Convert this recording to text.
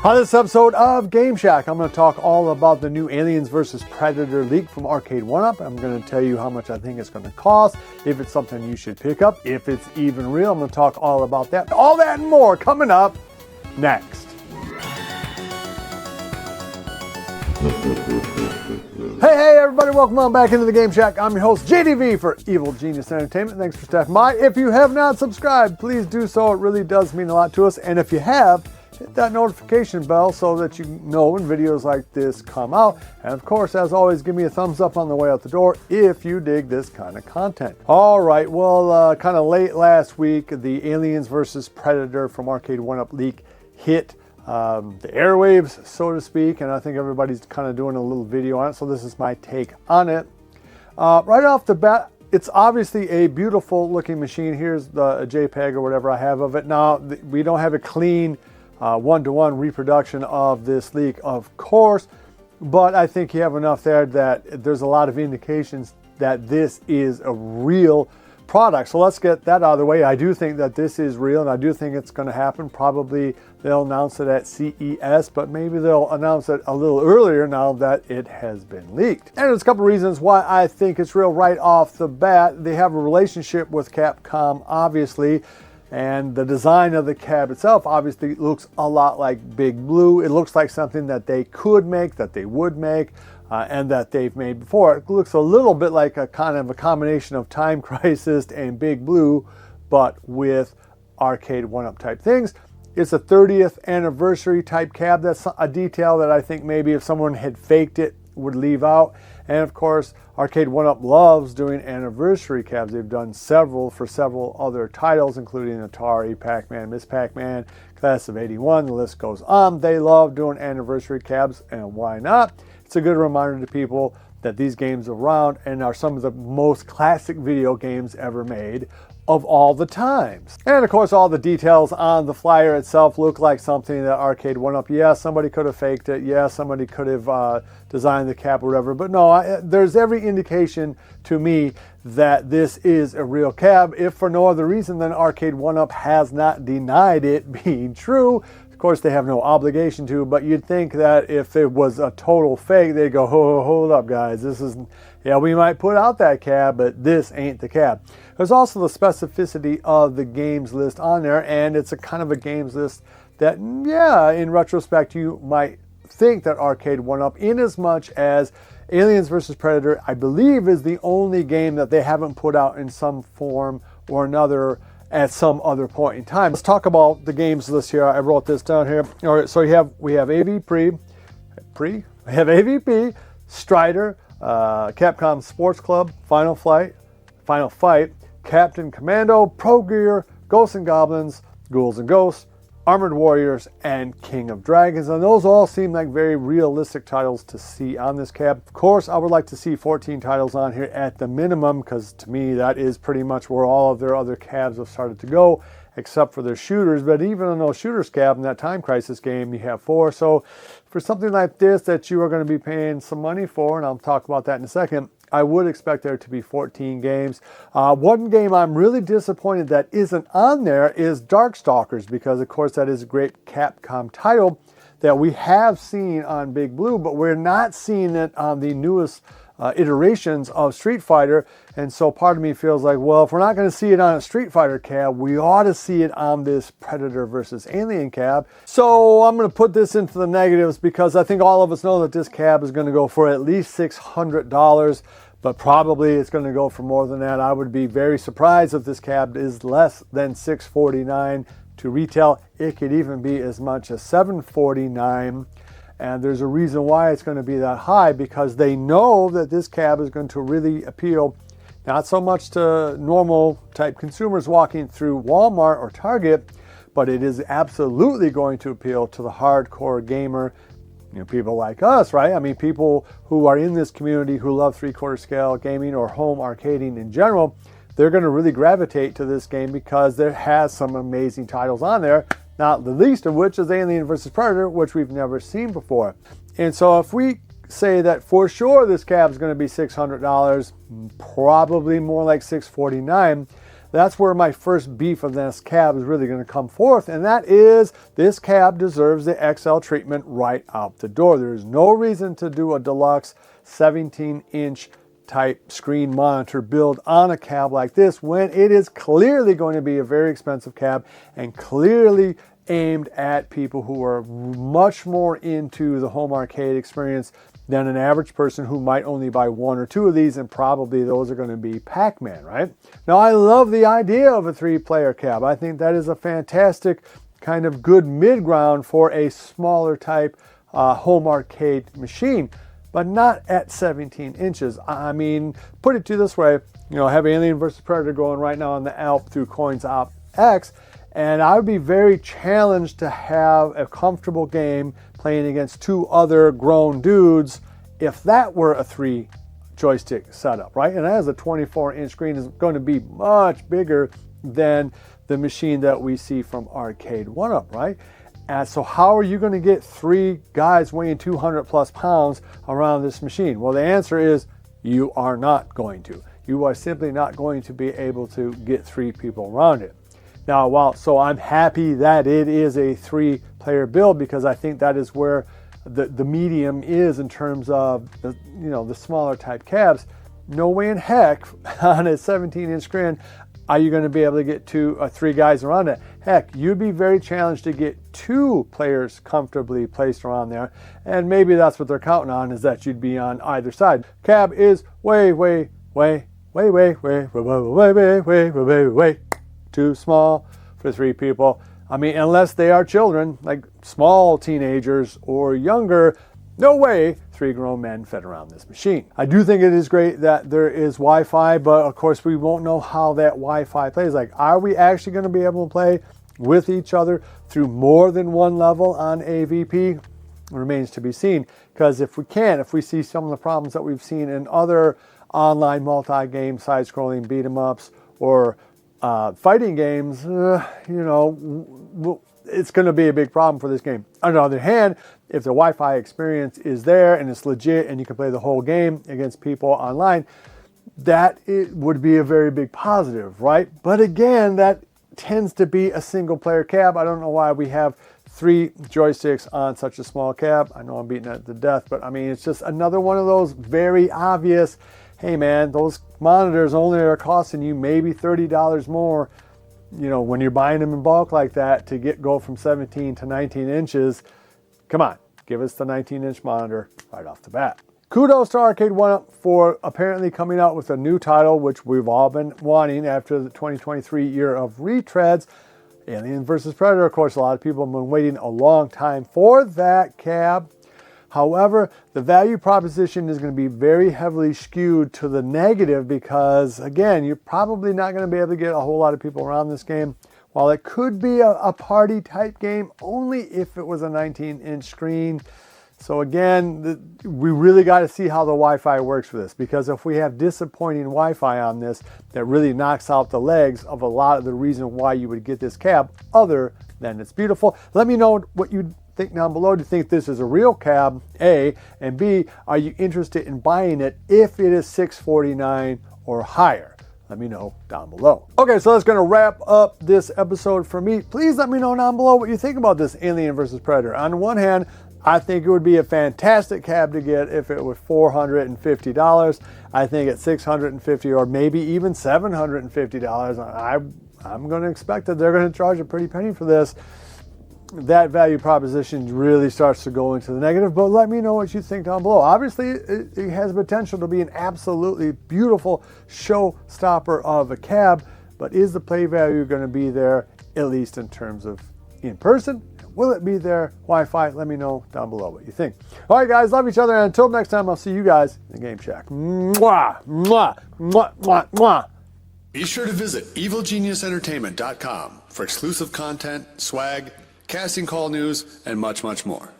On this episode of Game Shack, I'm going to talk all about the new Aliens vs. Predator leak from Arcade1up. I'm going to tell you how much I think it's going to cost, if it's something you should pick up, if it's even real. I'm going to talk all about that. All that and more coming up next. Hey everybody, welcome on back into the Game Shack. I'm your host JDV for Evil Genius Entertainment. Thanks for stopping by. If you have not subscribed, please do so. It really does mean a lot to us. And if you have, hit that notification bell so that you know when videos like this come out. And of course, as always, give me a thumbs up on the way out the door if you dig this kind of content. All right, well, kind of late last week, the Aliens vs. Predator from Arcade1up leak hit the airwaves, so to speak, and I think everybody's kind of doing a little video on it, so this is my take on it. Right off the bat, it's obviously a beautiful looking machine. Here's the JPEG or whatever I have of it. Now, we don't have a clean one-to-one reproduction of this leak, of course, but I think you have enough there that there's a lot of indications that this is a real product. So let's get that out of the way. I do think that this is real, and I do think it's going to happen. Probably they'll announce it at CES, but maybe they'll announce it a little earlier now that it has been leaked. And there's a couple reasons why I think it's real right off the bat. They have a relationship with Capcom, obviously, and the design of the cab itself obviously looks a lot like Big Blue. It looks like something that they could make, that they would make, and that they've made before. It looks a little bit like a kind of a combination of Time Crisis and Big Blue, but with Arcade1up type things. It's a 30th anniversary type cab. That's a detail that I think maybe if someone had faked it would leave out. And of course, Arcade1up loves doing anniversary cabs. They've done several for several other titles, including Atari, Pac-Man, Miss Pac-Man, Class of 81, the list goes on. They love doing anniversary cabs, and why not? It's a good reminder to people that these games are around and are some of the most classic video games ever made of all the times. And of course, all the details on the flyer itself look like something that Arcade1up, yeah, somebody could have faked it, yeah, somebody could have designed the cab or whatever, but no, there's every indication to me that this is a real cab, if for no other reason than Arcade1up has not denied it being true. Of course, they have no obligation to, but you'd think that if it was a total fake, they'd go, hold up, guys. This is, yeah, we might put out that cab, but this ain't the cab. There's also the specificity of the games list on there, and it's a kind of a games list that, yeah, in retrospect, you might think that Arcade1up, in as much as Aliens vs. Predator, I believe, is the only game that they haven't put out in some form or another at some other point in time. Let's talk about the games list here. I wrote this down here. All right, so we have AVP, Schroeter, Capcom Sports Club, Final Fight, Captain Commando, Pro Gear, Ghosts and Goblins, Ghouls and Ghosts, Armored Warriors, and King of Dragons. And those all seem like very realistic titles to see on this cab. Of course, I would like to see 14 titles on here at the minimum, because to me, that is pretty much where all of their other cabs have started to go, except for their shooters. But even on those shooters cab in that Time Crisis game, you have 4. So for something like this that you are going to be paying some money for, and I'll talk about that in a second, I would expect there to be 14 games. One game I'm really disappointed that isn't on there is Darkstalkers, because of course that is a great Capcom title that we have seen on Big Blue, but we're not seeing it on the newest iterations of Street Fighter. And so part of me feels like, well, if we're not going to see it on a Street Fighter cab, we ought to see it on this Predator versus Alien cab. So I'm going to put this into the negatives, because I think all of us know that this cab is going to go for at least $600, but probably it's going to go for more than that. I would be very surprised if this cab is less than $649 to retail. It could even be as much as $749. And there's a reason why it's going to be that high, because they know that this cab is going to really appeal not so much to normal type consumers walking through Walmart or Target, but it is absolutely going to appeal to the hardcore gamer, you know, people like us, right? I mean, people who are in this community who love 3/4 scale gaming or home arcading in general. They're going to really gravitate to this game because there has some amazing titles on there, not the least of which is Alien vs. Predator, which we've never seen before. And so if we say that for sure this cab is going to be $600, probably more like $649, that's where my first beef of this cab is really going to come forth, and that is this cab deserves the XL treatment right out the door. There is no reason to do a deluxe 17-inch type screen monitor build on a cab like this when it is clearly going to be a very expensive cab and clearly aimed at people who are much more into the home arcade experience than an average person who might only buy one or two of these, and probably those are going to be Pac-Man, right? Now, I love the idea of a 3-player cab. I think that is a fantastic kind of good mid-ground for a smaller type home arcade machine, but not at 17 inches. I mean, put it to this way, you know, I have Alien vs. Predator going right now on the Alp through Coins-Op X, and I would be very challenged to have a comfortable game playing against 2 other grown dudes if that were a 3 joystick setup, right? And as a 24-inch screen is going to be much bigger than the machine that we see from Arcade1up, right? And so how are you going to get 3 guys weighing 200 plus pounds around this machine? Well, the answer is you are not going to. You are simply not going to be able to get 3 people around it. Now, so I'm happy that it is a 3-player build, because I think that is where the medium is in terms of the smaller type cabs. No way in heck on a 17-inch screen are you going to be able to get 2 or 3 guys around it. Heck, you'd be very challenged to get 2 players comfortably placed around there, and maybe that's what they're counting on, is that you'd be on either side. Cab is way too small for 3 people. I mean, unless they are children, like small teenagers or younger, no way 3 grown men fit around this machine. I do think it is great that there is Wi-Fi, but of course we won't know how that Wi-Fi plays. Like, are we actually going to be able to play with each other through more than one level on AVP? Remains to be seen, because if we see some of the problems that we've seen in other online multi-game side-scrolling beat-em-ups or fighting games, it's going to be a big problem for this game. On the other hand, if the Wi-Fi experience is there and it's legit and you can play the whole game against people online, that it would be a very big positive, right? But again, that tends to be a single-player cab. I don't know why we have 3 joysticks on such a small cab. I know I'm beating that to death, but I mean, it's just another one of those very obvious, hey man, those monitors only are costing you maybe $30 more, when you're buying them in bulk like that to go from 17 to 19 inches. Come on, give us the 19-inch monitor right off the bat. Kudos to Arcade1up for apparently coming out with a new title, which we've all been wanting after the 2023 year of retreads. Alien vs. Predator, of course, a lot of people have been waiting a long time for that cab. However, the value proposition is going to be very heavily skewed to the negative, because, again, you're probably not going to be able to get a whole lot of people around this game. While it could be a party-type game, only if it was a 19-inch screen. So again, we really got to see how the Wi-Fi works for this, because if we have disappointing Wi-Fi on this, that really knocks out the legs of a lot of the reason why you would get this cab, other than it's beautiful. Let me know what you think down below. Do you think this is a real cab, A, and B, are you interested in buying it if it is $649 or higher? Let me know down below. Okay, so that's going to wrap up this episode for me. Please let me know down below what you think about this Alien vs. Predator. On one hand, I think it would be a fantastic cab to get if it was $450. I think at $650 or maybe even $750, I'm going to expect that they're going to charge a pretty penny for this. That value proposition really starts to go into the negative, but let me know what you think down below. Obviously, it has potential to be an absolutely beautiful showstopper of a cab, but is the play value going to be there, at least in terms of in person? Will it be there Wi-Fi? Let me know down below what you think. All right, guys, love each other, and until next time, I'll see you guys in the Game Shack. Mwah, mwah, mwah, mwah, mwah. Be sure to visit evilgeniusentertainment.com for exclusive content, swag, casting call news, and much, much more.